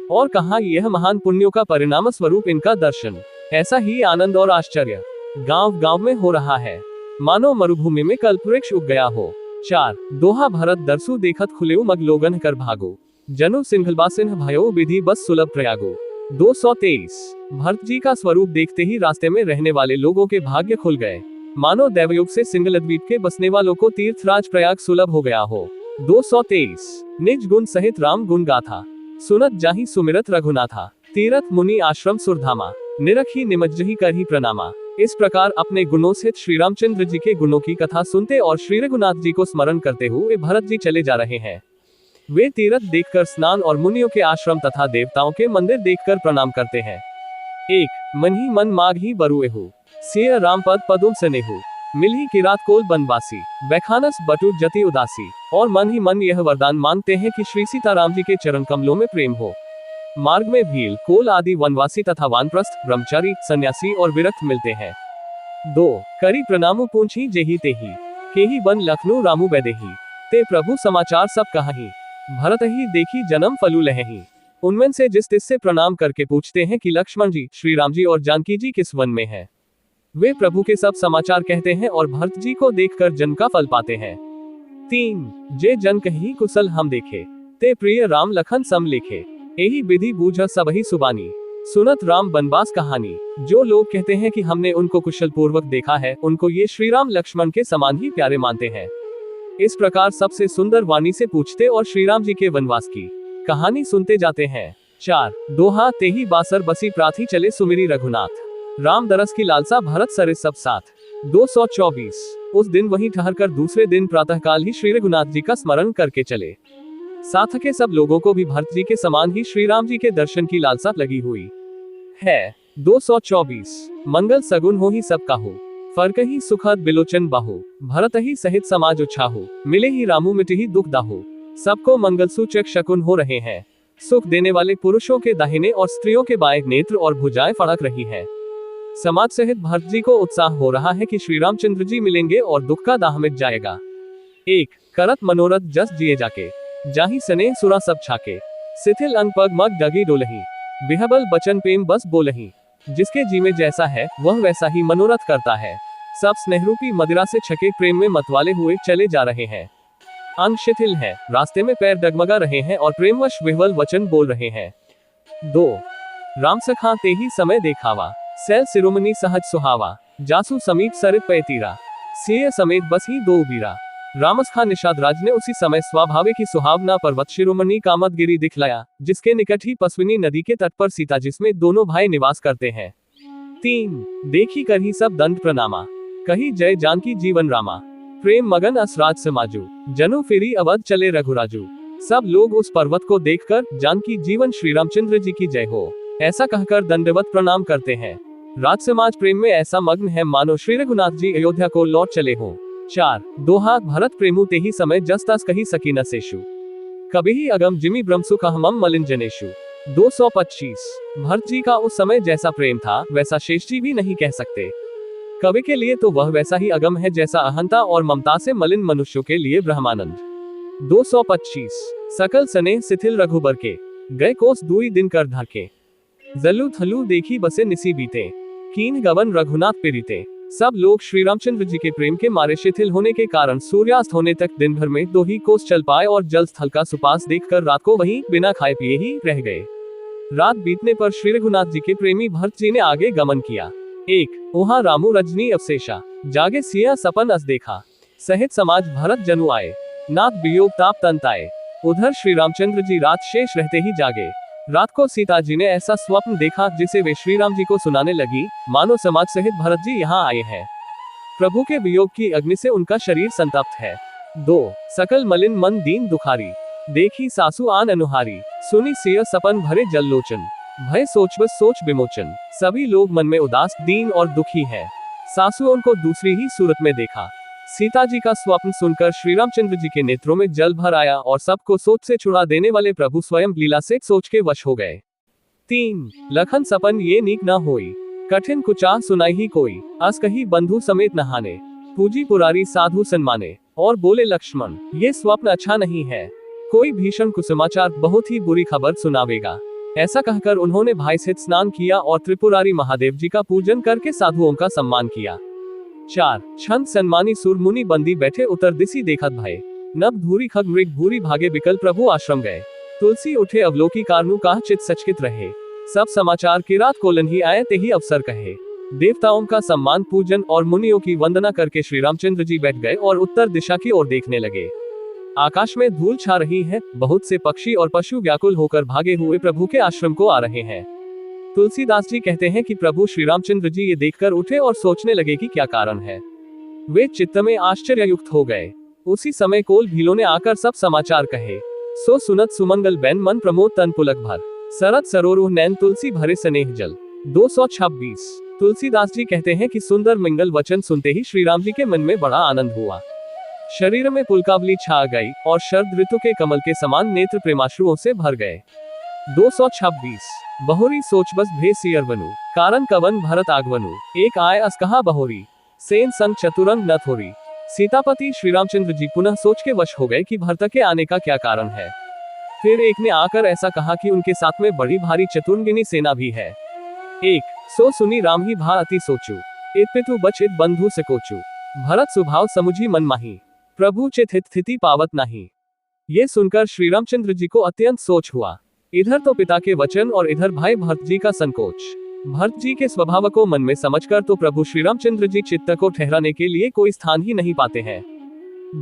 और कहा यह महान पुण्यों का परिणाम स्वरूप इनका दर्शन। ऐसा ही आनंद और आश्चर्य गांव गांव में हो रहा है, मानो मरुभूमि में कल्पवृक्ष उग गया हो। 4 दोहा भरत दरसु देखत खुलेउ मग लोगन कर भागो, जनु सिंघलबा सिंह भयो विधि बस सुलभ प्रयागो। 223 भरत जी का स्वरूप देखते ही रास्ते में रहने वाले लोगों के भाग्य खुल गए, मानो दैवयोग से सिंगल द्वीप के बसने वालों को तीर्थराज प्रयाग सुलभ हो गया हो। 223 निज गुण सहित राम गुण गाथा, सुनत जाहि सुमिरत रघुनाथा, तीरथ मुनि आश्रम सुरधामा, निरखी निमज्जहि करहि प्रणामा। इस प्रकार अपने गुणों से श्री रामचंद्र जी के गुणों की कथा सुनते और श्री रघुनाथ जी को स्मरण करते हुए भरत जी चले जा रहे हैं। वे तीर्थ देखकर स्नान और मुनियों के आश्रम तथा देवताओं के मंदिर देखकर प्रणाम करते हैं। 1 मन ही मन माग ही बरुएहु सिय राम पद पदुम सनेहु मिलही किरात कोल बनवासी बैखानस बटु जति उदासी। और मन ही मन यह वरदान मांगते हैं कि श्री सीताराम जी के चरण कमलों में प्रेम हो। मार्ग में भील कोल आदि वनवासी तथा वानप्रस्थ ब्रह्मचारी सन्यासी और विरक्त मिलते हैं। 2 करी प्रणामु पूछी जेहि तेहि केहि बन लखनऊ रामू बैदेही ते प्रभु समाचार सब कहाही भरत ही देखी जन्म फलू लहही। उनमें से जिस तिससे प्रणाम करके पूछते हैं कि लक्ष्मण जी, श्री राम जी और जानकी जी किस वन में हैं। वे प्रभु के सब समाचार कहते हैं और भरत जी को देखकर जन्म का फल पाते हैं। 3 जे जन कहीं कुशल हम देखे ते प्रिय राम लखन सम लेखे एही विधि बूझ सबही सुबानी सुनत राम बनवास कहानी। जो लोग कहते हैं कि हमने उनको कुशल पूर्वक देखा है, उनको ये श्री राम लक्ष्मण के समान ही प्यारे मानते हैं। इस प्रकार सबसे सुंदर वाणी से पूछते और श्री राम जी के वनवास की कहानी सुनते जाते हैं। 4 दोहा तेही बासर बसी प्राथी चले सुमिरी रघुनाथ राम दरस की लालसा भरत सरे सब साथ। 224 उस दिन वहीं ठहरकर दूसरे दिन प्रातःकाल ही श्री रघुनाथ जी का स्मरण करके चले। साथ के सब लोगों को भी भरत जी के समान ही श्री राम जी के दर्शन की लालसा लगी हुई है। 224 मंगल सगुन हो ही सब काहू फर्क ही सुखद बिलोचन बाहु भरत ही सहित समाज उछाहु मिले ही रामू मिटे ही दुख दाहु। सबको मंगल सूचक शकुन हो रहे हैं। सुख देने वाले पुरुषों के दाहिने और स्त्रियों के बाएं नेत्र और भुजाएं फड़क रही है। समाज सहित भरत जी को उत्साह हो रहा है कि श्री रामचंद्र जी मिलेंगे और दुख का दाह मिट जाएगा। 1 करत मनोरथ जस जिए जाके जाहि सने सुरा सब छाके शिथिल अंग पग मग डगी डोलही बिहबल बचन प्रेम बस बोलही। जिसके जी में जैसा है वह वैसा ही मनोरथ करता है। सब स्नेहरूपी मदिरा से छके प्रेम में मतवाले हुए चले जा रहे हैं। अंग शिथिल है, रास्ते में पैर डगमगा रहे हैं और प्रेमवश विह्वल वचन बोल रहे हैं। 2 राम सखा ते ही समय देखावा सैल सिरोमणि सहज सुहावा जासु समीप सरित पैतीरा सिय समेत बस ही दो बीरा। रामसखा निषाद राज ने उसी समय स्वाभाविक ही सुहावना पर्वत शिरोमणि कामतगिरी दिखलाया, जिसके निकट ही पश्विनी नदी के तट पर सीता जिसमें दोनों भाई निवास करते हैं। 3 देखी कर ही सब दंड प्रणामा कही जय जानकी जीवन रामा प्रेम मगन असराज समाजू जनु फिरी अवध चले रघुराजू। सब लोग उस पर्वत को देखकर जानकी जीवन श्री रामचंद्र जी की जय हो ऐसा कहकर दंडवत प्रणाम करते हैं। राज समाज प्रेम में ऐसा मग्न है मानो श्री रघुनाथ जी अयोध्या को लौट चले हों। 4 दोहा भरत प्रेमु ते ही समय जस तस कही सकी न सेशु कभी ही अगम जिमी ब्रह्मसु कहमम मलिन जनेशु। 225 भरत जी का उस समय जैसा प्रेम था वैसा शेष जी भी नहीं कह सकते। कवि के लिए तो वह वैसा ही अगम है जैसा अहंता और ममता से मलिन मनुष्यों के लिए ब्रह्मानंद। 225 सकल सने शिथिल रघुबर के गए कोस दुई दिन कर धाके जल्लू थल्लू देखी बसे निसी बीते कीन गवन रघुनाथ पिरीते। सब लोग श्री रामचंद्र जी के प्रेम के मारे शिथिल होने के कारण सूर्यास्त होने तक दिन भर में 2 ही कोस चल पाए और जल स्थल का सुपास देखकर रात को वहीं बिना खाए पिए ही रह गए। रात बीतने पर श्री रघुनाथ जी के प्रेमी भरत जी ने आगे गमन किया। 1 वहाँ रामू रजनी अवशेषा जागे सिया सपन अस देखा सहित समाज भरत जनु आए नाथ वियोग ताप तंत आए। उधर श्री रामचंद्र जी रात शेष रहते ही जागे। रात को सीता जी ने ऐसा स्वप्न देखा जिसे वे श्री राम जी को सुनाने लगी, मानो समाज सहित भरत जी यहाँ आए हैं। प्रभु के वियोग की अग्नि से उनका शरीर संतप्त है। 2 सकल मलिन मन दीन दुखारी देखी सासु आन अनुहारी सुनी सिय सपन भरे जल लोचन भय सोच बस सोच विमोचन। सभी लोग मन में उदास दीन और दुखी है। सासु उनको दूसरी ही सूरत में देखा। सीता जी का स्वप्न सुनकर श्री रामचंद्र जी के नेत्रों में जल भर आया और सबको सोच से छुड़ा देने वाले प्रभु स्वयं लीला से सोच के वश हो गए। 3 लखन सपन ये नीक न होई कठिन कुचाह सुनाई ही कोई अस कही बंधु समेत नहाने पूजी पुरारी साधु सन्माने। और बोले लक्ष्मण ये स्वप्न अच्छा नहीं है, कोई भीषण कुसमाचार बहुत ही बुरी खबर सुनावेगा। ऐसा कहकर उन्होंने भाई सहित स्नान किया और त्रिपुरारी महादेव जी का पूजन करके साधुओं का सम्मान किया। 4 छंद सन्मानी सुर मुनि बंदी बैठे उत्तर दिशी देखत भय नभ धूरी खग मृग भूरी भागे बिकल प्रभु आश्रम गए। तुलसी उठे अवलोकी कारनु काह चित सचकित रहे सब समाचार की रात कोलन ही आए ते ही अवसर कहे। देवताओं का सम्मान पूजन और मुनियों की वंदना करके श्री रामचंद्र जी बैठ गए और उत्तर दिशा की ओर देखने लगे। आकाश में धूल छा रही है, बहुत से पक्षी और पशु व्याकुल होकर भागे हुए प्रभु के आश्रम को आ रहे हैं। तुलसीदास जी कहते हैं कि प्रभु श्री रामचंद्र जी ये देखकर उठे और सोचने लगे कि क्या कारण है। वे चित्त में आश्चर्ययुक्त हो गए। उसी समय कोल भीलों ने आकर सब समाचार कहे। सो सुनत सुमंगल बैन मन प्रमोद तन पुलक भर, सरत सरोरुह नैन तुलसी भरे स्नेह जल। 226। तुलसीदास जी कहते हैं कि सुंदर मंगल वचन सुनते ही श्री राम जी के मन में बड़ा आनंद हुआ। शरीर में पुलकावली छा गई और शरद ऋतु के कमल के समान नेत्र प्रेमाश्रुओं से भर गए। 226। बहुरी सोच बस भे सियर बनु, कारण कवन भरत आगवनु, एक आय अस कहा बहोरी, सेन संग चतुरंग न थोरी। सीतापति श्री रामचंद्र जी पुनः सोच के वश हो गए कि भरत के आने का क्या कारण है। फिर एक ने आकर ऐसा कहा कि उनके साथ में बड़ी भारी चतुर्गिनी सेना भी है। एक सो सुनी राम ही भा अति सोचू, इत पितु बचित बंधु सकोचू, भरत स्वभाव समुझी मन माही, प्रभु चित हित स्थिति पावत नाही। ये सुनकर श्री रामचंद्र जी को अत्यंत सोच हुआ। इधर तो पिता के वचन और इधर भाई भरत जी का संकोच। भरत जी के स्वभाव को मन में समझकर तो प्रभु श्री रामचंद्र जी चित्त को ठहराने के लिए कोई स्थान ही नहीं पाते हैं।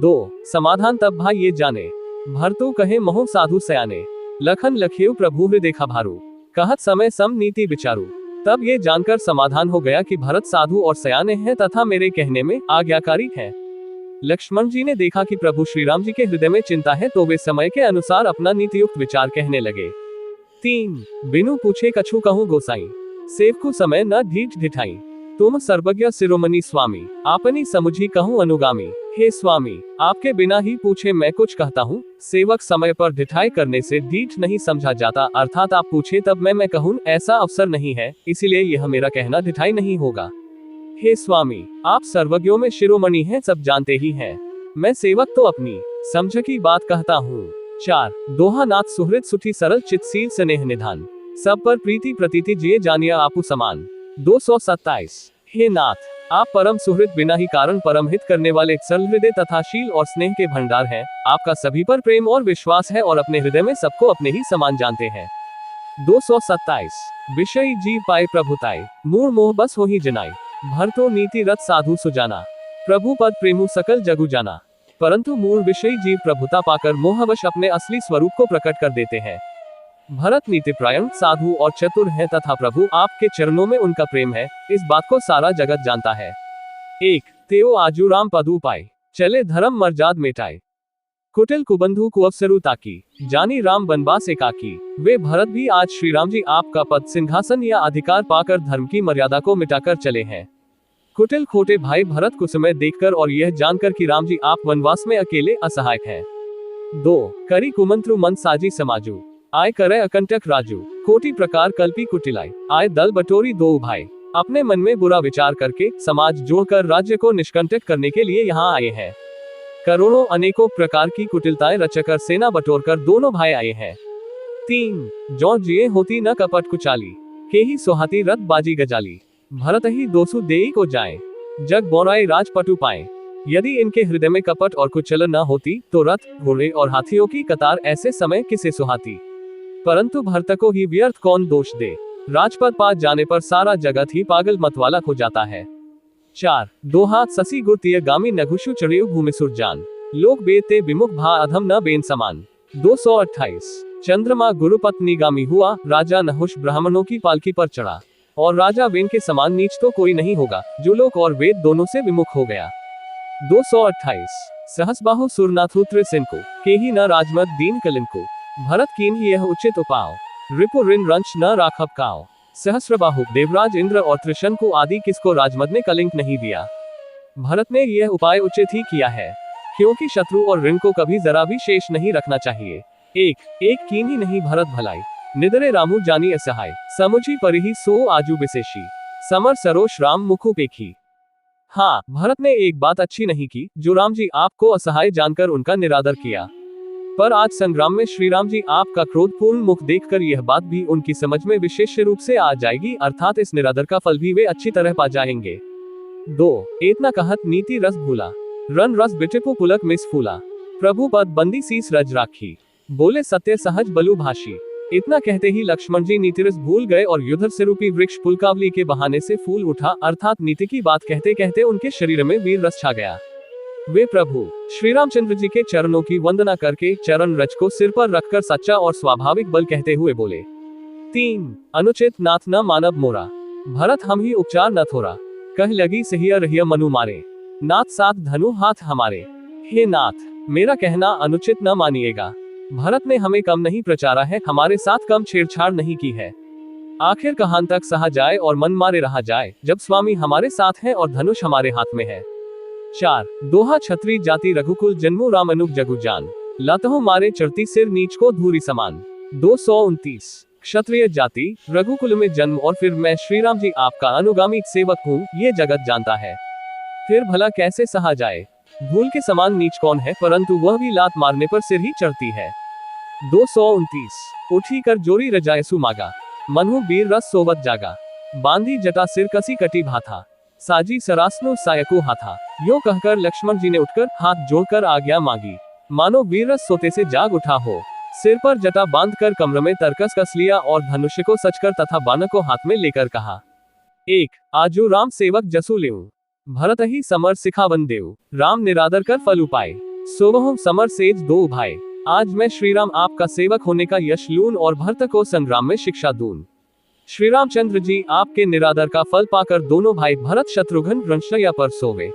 2 समाधान तब भाई ये जाने, भरतु कहे मोह साधु सयाने, लखन लखेव प्रभु हृदय देखा भारू, कहत समय सम नीति विचारू। तब ये जानकर समाधान हो गया कि भरत साधु और सयाने हैं तथा मेरे कहने में आज्ञाकारी हैं। लक्ष्मण जी ने देखा कि प्रभु श्री राम जी के हृदय में चिंता है तो वे समय के अनुसार अपना नीतियुक्त विचार कहने लगे। 3 बिनु पूछे कछु कहूँ गोसाई, सेवकु समय न ढीठ ढिठाई, तुम सर्वज्ञ शिरोमणि स्वामी, आपनी समुझी कहूँ अनुगामी। हे स्वामी, आपके बिना ही पूछे मैं कुछ कहता हूँ। सेवक समय पर ढिठाई करने से ढीठ नहीं समझा जाता, अर्थात आप पूछे तब मैं कहूँ ऐसा अवसर नहीं है, इसीलिए यह मेरा कहना ढिठाई नहीं होगा। हे स्वामी, आप सर्वज्ञों में शिरोमणि हैं, सब जानते ही हैं। मैं सेवक तो अपनी समझ की बात कहता हूँ। 4 दोहा नाथ सुहृद सुठी सरल चित सील स्नेह निधान, सब पर प्रीति प्रतीति जिए जानिया आपु समान। 227 हे नाथ, आप परम सुहृद, बिना ही कारण परम हित करने वाले सरल हृदय तथा शील और स्नेह के भंडार हैं। आपका सभी पर प्रेम और विश्वास है और अपने हृदय में सबको अपने ही समान जानते हैं। 227 विषयी जीव पाए प्रभुताए, मूढ़ मोह बस हो ही जनाई, भरतो नीति रत साधु सुजाना, प्रभु पद प्रेमु सकल जगु जाना। परंतु मूढ़ विषयी जीव प्रभुता पाकर मोहवश अपने असली स्वरूप को प्रकट कर देते हैं। भरत नीतिपरायण, साधु और चतुर हैं तथा प्रभु आपके चरणों में उनका प्रेम है, इस बात को सारा जगत जानता है। 1 तेओ आजू राम पदु पाए, चले धर्म मर्जाद मेटाए, कुटिल कुबंधु कुअवसरु ताकी, जानी राम बनवास एकाकी। वे भरत भी आज श्री राम जी आपका पद, सिंहासन या अधिकार पाकर धर्म की मर्यादा को मिटाकर चले हैं। कुटिल खोटे भाई भरत को समय देखकर और यह जानकर कि राम जी आप वनवास में अकेले असहायक हैं। 2 करी कुमंत्रु मन साजी समाजू, आय करे अकंटक राजू, कोटि प्रकार कल्पी कुटिलाई, आय दल बटोरी दो भाई। अपने मन में बुरा विचार करके समाज जोड़कर राज्य को निष्कंटक करने के लिए यहाँ आए हैं। करोड़ों अनेकों प्रकार की कुटिलताएं रचकर सेना बटोरकर दोनों भाई आए हैं। 3 जौ जिए होती न कपट कुचाली, के ही सोहाती रथ बाजी गजाली, भरत ही दोसु देई को जाए, जग बोराई राजपटु पाए। यदि इनके हृदय में कपट और कुचलन न होती तो रथ, घोड़े और हाथियों की कतार ऐसे समय किसे सुहाती। परंतु भरत को ही व्यर्थ कौन दोष दे, राजपद पा जाने पर सारा जगत ही पागल मतवाला हो जाता है। 4 दोहा ससी गुरतीय गामी नघुषु चढ़ेउ भूमि सुरजान, लोक बेते विमुख भा अधम न बेन समान। 228 चंद्रमा गुरुपत्नी गामी हुआ, राजा नहुष ब्राह्मणों की पालकी पर चढ़ा, और राजा वेन के समान नीच तो कोई नहीं होगा, जो लोक और वेद दोनों से विमुख हो गया। 228 सहसबाहु सुरनाथु त्रिसिनको, के ही न राजमत दीन कलिनको, भरत कीन ही यह उचित उपाव, रिपु ऋण रंच न राखब काव। सहस्रबाहु देवराज इंद्र और त्रिशंकु आदि किसको राजमद ने कलिंक नहीं दिया। भरत ने यह उपाय उचित ही किया है, क्योंकि शत्रु और ऋण को कभी जरा भी शेष नहीं रखना चाहिए। एक कीन ही नहीं भरत भलाई, निदरे रामु जानी असहाय, समुझी परिहि सो आजू विशेषी, समर सरोष राम मुखु पेखी। हाँ, भरत ने एक बात अच्छी नहीं की, जो राम जी आपको असहाय जानकर उनका निरादर किया। पर आज संग्राम में श्री राम जी आपका क्रोधपूर्ण मुख देखकर यह बात भी उनकी समझ में विशेष रूप से आ जाएगी, अर्थात इस निरादर का फल भी वे अच्छी तरह पा जाएंगे। 2 एतना कहत नीति रस भूला, रन रस बिटिपु पुलक मिस फूला, प्रभु पद बंदी सीस रज राखी, बोले सत्य सहज बलु भाषी। इतना कहते ही लक्ष्मण जी नीतिरस भूल गए और युद्धर से रूपी वृक्ष पुलकावली के बहाने से फूल उठा, अर्थात नीति की बात कहते कहते उनके शरीर में वीर रस छा गया। वे प्रभु श्री रामचंद्र जी के चरणों की वंदना करके चरण रज को सिर पर रखकर सच्चा और स्वाभाविक बल कहते हुए बोले, 3 अनुचित नाथ न मानव मोरा, भरत हम ही उपचार न थोरा, कह लगी सहिया रहिया मनु मारे, नाथ साथ धनु हाथ हमारे। हे नाथ, मेरा कहना अनुचित न मानिएगा, भरत ने हमें कम नहीं प्रचारा है, हमारे साथ कम छेड़छाड़ नहीं की है। आखिर कहां तक सहा जाए और मन मारे रहा जाए, जब स्वामी हमारे साथ है और धनुष हमारे हाथ में है। 4 दोहा छत्री जाति रघुकुल जन्मो राम अनुग जगु जान, लातहु मारे चढ़ती सिर नीच को धूरी समान। 229 क्षत्रिय जाति रघुकुल में जन्म और फिर मैं श्री राम जी आपका अनुगामी सेवक हूँ, ये जगत जानता है, फिर भला कैसे सहा जाए। धूल के समान नीच कौन है, परंतु वह भी लात मारने पर सिर ही चढ़ती है। 229 उठी कर जोरी रजायसु मागा, मनहु बीर रस सोवत जागा, बांधी जटा सिर कसी कटी भाथा, साजी सरासनो सायको हाथा। यो कहकर लक्ष्मण जी ने उठकर हाथ जोड़कर आज्ञा मांगी, मानो वीर रस सोते से जाग उठा हो। सिर पर जटा बांधकर कमर में तरकस कस लिया और धनुष्य को सचकर तथा बाण को हाथ में लेकर कहा, 1 आजू राम सेवक जसु लेऊ, भरत ही समर सिखावन देव, राम निरादर कर फल उपाय, सोवहु समर सेज दो उभाय। आज मैं श्री राम आपका सेवक होने का यश लून और भरत को संग्राम में शिक्षा दून। श्री रामचंद्र जी आपके निरादर का फल पाकर दोनों भाई भरत शत्रुघ्न रणशैया पर सोवे।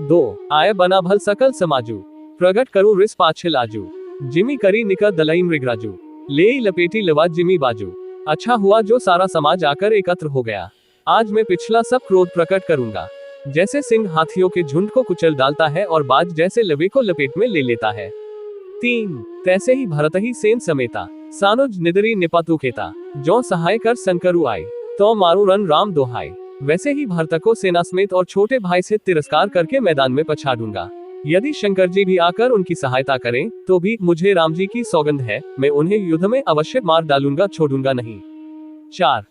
2 आय बना भल सकल समाजू, प्रगट करूं रिस पाछे लाजू, जिमी करी निकर दलई मृगराजू, ले लपेटी लवा जिमी बाजू। अच्छा हुआ जो सारा समाज आकर एकत्र हो गया, आज मैं पिछला सब क्रोध प्रकट करूंगा। जैसे सिंह हाथियों के झुंड को कुचल डालता है और बाज जैसे लवे को लपेट में ले लेता है। 3 तैसे ही भरत ही सेन समेता, सानुज निदरी निपातु खेता, जो सहाय कर संकरु आए, तो मारू रन राम दोहाय। वैसे ही भरत को सेना समेत और छोटे भाई से तिरस्कार करके मैदान में पछाड़ूंगा। यदि शंकर जी भी आकर उनकी सहायता करें तो भी मुझे राम जी की सौगंध है, मैं उन्हें युद्ध में अवश्य मार डालूंगा, छोड़ूंगा नहीं। 4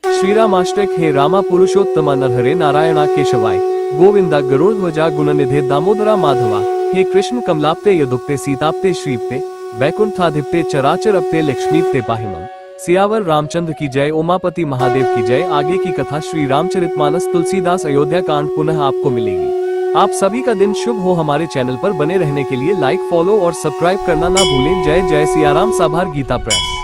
श्री रामाष्टक हे रामा पुरुषोत्तम नरहरे नारायणा केशवाय, गोविंदा गरुड़ध्वजा गुणनिधे दामोदरा माधवा। हे कृष्ण कमलाप्ते यदुक्ते सीताप्ते श्रीप्ते, वैकुंठाधिप्ते चराचरप्ते लक्ष्मीप्ते पाहिमं। सियावर रामचंद्र की जय, उमापति महादेव की जय। आगे की कथा श्री रामचरितमानस तुलसीदास अयोध्या कांड पुनः आपको मिलेगी। आप सभी का दिन शुभ हो। हमारे चैनल पर बने रहने के लिए लाइक, फॉलो और सब्सक्राइब करना ना भूलें। जय जय सियाराम। साभार गीता प्रेस।